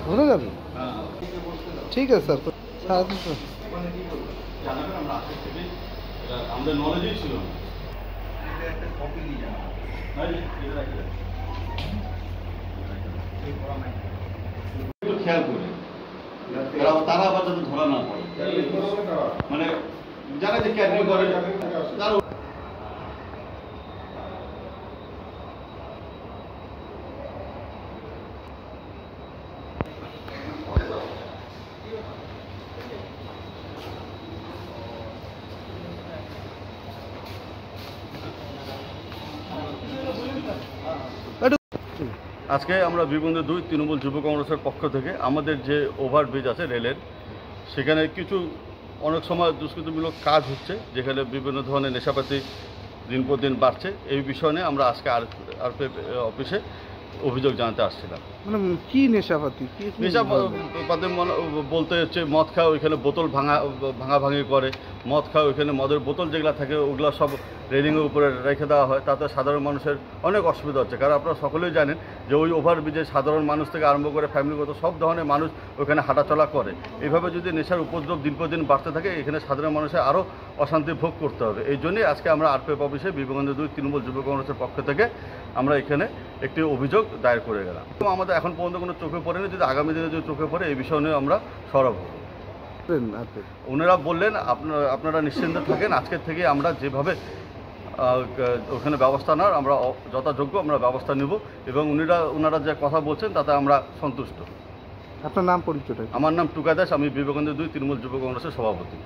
ওখানে যাবে? ঠিক আছে স্যার, আমাদের নলেজই ছিল খেয়াল করে তারা আবার যাতে ধরা না পড়ে, মানে যারা যে ক্যাডার করে তারা আজকে আমরা বীরবন্ধু 2 তৃণমূল যুব কংগ্রেসের পক্ষ থেকে আমাদের যে ওভারব্রিজ আছে রেলের, সেখানে কিছু অনেক সময় দুষ্কৃতমূলক কাজ হচ্ছে, যেখানে বিভিন্ন ধরনের নেশাপাতি দিন পর দিন বাড়ছে। এই বিষয় নিয়ে আমরা আজকে আরপিএফ অফিসে অভিযোগ জানাতে আসছিলাম। মানে কি নেশাপাতি? নেশাপাতি বলতে হচ্ছে মদ খাওয়া, ওইখানে বোতল ভাঙাভাঙি করে, মদ খাওয়া, ওইখানে মদের বোতল যেগুলো থাকে ওগুলো সব রেলিংয়ের উপরে রেখে দেওয়া হয়। তাতে সাধারণ মানুষের অনেক অসুবিধা হচ্ছে, কারণ আপনারা সকলেই জানেন যে ওই ওভারব্রিজে সাধারণ মানুষ থেকে আরম্ভ করে ফ্যামিলিগত সব ধরনের মানুষ ওখানে হাঁটাচলা করে। এইভাবে যদি নেশার উপদ্রব দিন পর দিন বাড়তে থাকে, এখানে সাধারণ মানুষের আরও অশান্তি ভোগ করতে হবে। এই জন্যই আজকে আমরা আরপিএফ অফিসে বীরবন্ধু 2 তৃণমূল যুব কংগ্রেসের পক্ষ থেকে আমরা এখানে একটি অভিযোগ দায়ের করে গেলাম। তো আমাদের এখন পর্যন্ত কোনো চোখে পড়েনি, যদি আগামী দিনে যদি চোখে পড়ে এই বিষয় নিয়ে আমরা সরব হব। ওনারা বললেন আপনারা নিশ্চিন্ত থাকেন, আজকের থেকে আমরা যেভাবে ওখানে ব্যবস্থা নেওয়ার আমরা যথাযোগ্য আমরা ব্যবস্থা নেব, এবং ওনারা যে কথা বলছেন তাতে আমরা সন্তুষ্ট। আপনার নাম পরিচয়টা? আমার নাম টুকা দাস, আমি বীরবন্ধু 2 তৃণমূল যুব কংগ্রেসের সভাপতি।